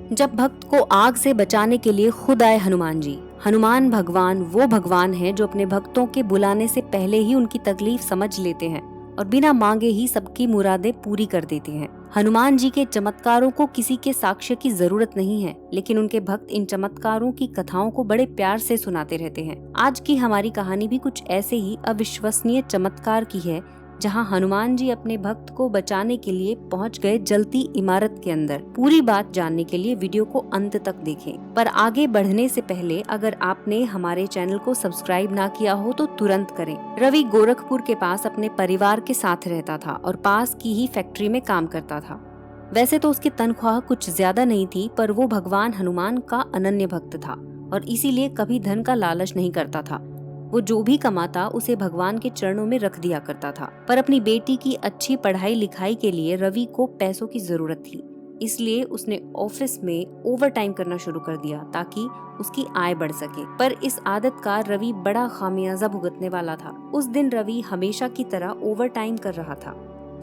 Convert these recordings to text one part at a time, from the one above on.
जब भक्त को आग से बचाने के लिए खुद आए हनुमान जी। हनुमान भगवान वो भगवान हैं जो अपने भक्तों के बुलाने से पहले ही उनकी तकलीफ समझ लेते हैं और बिना मांगे ही सबकी मुरादें पूरी कर देते हैं। हनुमान जी के चमत्कारों को किसी के साक्ष्य की जरूरत नहीं है, लेकिन उनके भक्त इन चमत्कारों की कथाओं को बड़े प्यार से सुनाते रहते हैं। आज की हमारी कहानी भी कुछ ऐसे ही अविश्वसनीय चमत्कार की है, जहां हनुमान जी अपने भक्त को बचाने के लिए पहुंच गए जलती इमारत के अंदर। पूरी बात जानने के लिए वीडियो को अंत तक देखें। पर आगे बढ़ने से पहले अगर आपने हमारे चैनल को सब्सक्राइब ना किया हो तो तुरंत करें। रवि गोरखपुर के पास अपने परिवार के साथ रहता था और पास की ही फैक्ट्री में काम करता था। वैसे तो उसकी तनख्वाह कुछ ज्यादा नहीं थी, पर वो भगवान हनुमान का अनन्य भक्त था और इसीलिए कभी धन का लालच नहीं करता था। वो जो भी कमाता उसे भगवान के चरणों में रख दिया करता था। पर अपनी बेटी की अच्छी पढ़ाई लिखाई के लिए रवि को पैसों की जरूरत थी, इसलिए उसने ऑफिस में ओवर टाइम करना शुरू कर दिया ताकि उसकी आय बढ़ सके। पर इस आदत का रवि बड़ा खामियाजा भुगतने वाला था। उस दिन रवि हमेशा की तरह ओवर टाइम कर रहा था।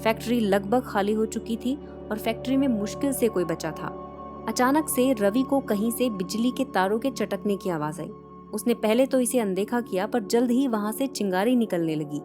फैक्ट्री लगभग खाली हो चुकी थी और फैक्ट्री में मुश्किल से कोई बचा था। अचानक से रवि को कहीं से बिजली के तारों के चटकने की आवाज आई। उसने पहले तो इसे अनदेखा किया, पर जल्द ही वहां से चिंगारी निकलने लगी।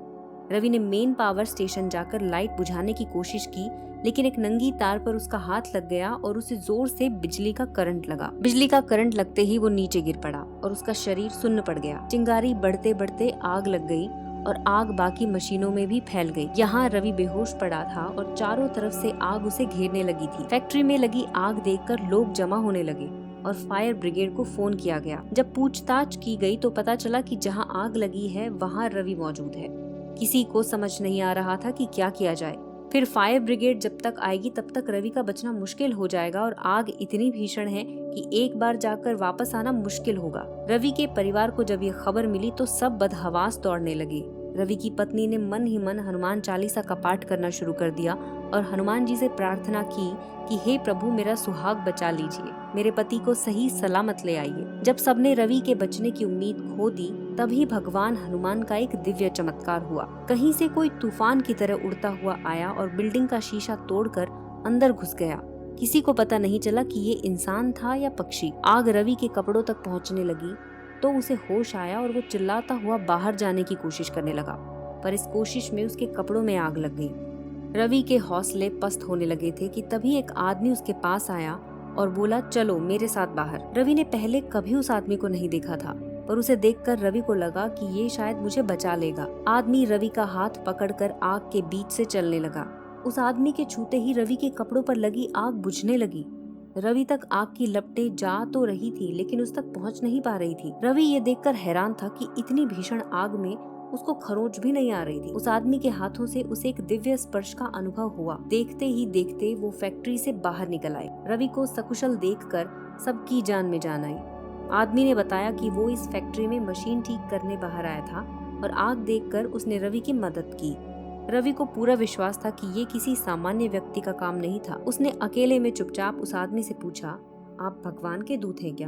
रवि ने मेन पावर स्टेशन जाकर लाइट बुझाने की कोशिश की, लेकिन एक नंगी तार पर उसका हाथ लग गया और उसे जोर से बिजली का करंट लगा। बिजली का करंट लगते ही वो नीचे गिर पड़ा और उसका शरीर सुन्न पड़ गया। चिंगारी बढ़ते बढ़ते आग लग गई और आग बाकी मशीनों में भी फैल गई। यहाँ रवि बेहोश पड़ा था और चारों तरफ से आग उसे घेरने लगी थी। फैक्ट्री में लगी आग देखकर लोग जमा होने लगे और फायर ब्रिगेड को फोन किया गया। जब पूछताछ की गई तो पता चला कि जहां आग लगी है वहां रवि मौजूद है। किसी को समझ नहीं आ रहा था कि क्या किया जाए। फिर फायर ब्रिगेड जब तक आएगी तब तक रवि का बचना मुश्किल हो जाएगा और आग इतनी भीषण है कि एक बार जाकर वापस आना मुश्किल होगा। रवि के परिवार को जब ये खबर मिली तो सब बदहवास दौड़ने लगे। रवि की पत्नी ने मन ही मन हनुमान चालीसा का पाठ करना शुरू कर दिया और हनुमान जी से प्रार्थना की कि हे प्रभु, मेरा सुहाग बचा लीजिए, मेरे पति को सही सलामत ले आइए। जब सबने रवि के बचने की उम्मीद खो दी, तभी भगवान हनुमान का एक दिव्य चमत्कार हुआ। कहीं से कोई तूफान की तरह उड़ता हुआ आया और बिल्डिंग का शीशा तोड़कर अंदर घुस गया। किसी को पता नहीं चला कि ये इंसान था या पक्षी। आग रवि के कपड़ों तक पहुंचने लगी तो उसे होश आया और वो चिल्लाता हुआ बाहर जाने की कोशिश करने लगा, पर इस कोशिश में उसके कपड़ों में आग लग गई। रवि के हौसले पस्त होने लगे थे कि तभी एक आदमी उसके पास आया और बोला, चलो मेरे साथ बाहर। रवि ने पहले कभी उस आदमी को नहीं देखा था, पर उसे देखकर रवि को लगा कि ये शायद मुझे बचा लेगा। आदमी रवि का हाथ पकड़कर आग के बीच से चलने लगा। उस आदमी के छूते ही रवि के कपड़ों पर लगी आग बुझने लगी। रवि तक आग की लपटें जा तो रही थी, लेकिन उस तक पहुंच नहीं पा रही थी। रवि ये देखकर हैरान था कि इतनी भीषण आग में उसको खरोंच भी नहीं आ रही थी। उस आदमी के हाथों से उसे एक दिव्य स्पर्श का अनुभव हुआ। देखते ही देखते वो फैक्ट्री से बाहर निकल आए। रवि को सकुशल देखकर सबकी जान में जान आई। आदमी ने बताया कि वो इस फैक्ट्री में मशीन ठीक करने बाहर आया था और आग देखकर उसने रवि की मदद की। रवि को पूरा विश्वास था कि ये किसी सामान्य व्यक्ति का काम नहीं था। उसने अकेले में चुपचाप उस आदमी से पूछा, आप भगवान के दूत हैं क्या?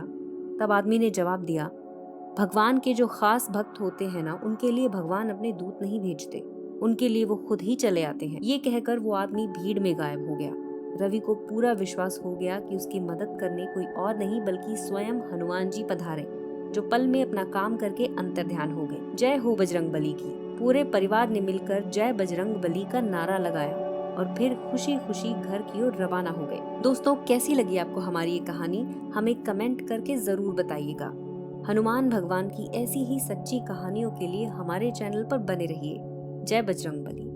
तब आदमी ने जवाब दिया, भगवान के जो खास भक्त होते हैं ना, उनके लिए भगवान अपने दूत नहीं भेजते, उनके लिए वो खुद ही चले आते हैं। ये कहकर वो आदमी भीड़ में गायब हो गया। रवि को पूरा विश्वास हो गया कि उसकी मदद करने कोई और नहीं बल्कि स्वयं हनुमान जी पधारे, जो पल में अपना काम करके अंतर्ध्यान हो गए। जय हो बजरंग बली की। पूरे परिवार ने मिलकर जय बजरंग बली का नारा लगाया और फिर खुशी खुशी घर की ओर रवाना हो गए। दोस्तों, कैसी लगी आपको हमारी ये कहानी? हमें कमेंट करके जरूर बताइएगा। हनुमान भगवान की ऐसी ही सच्ची कहानियों के लिए हमारे चैनल पर बने रहिए। जय बजरंग बली।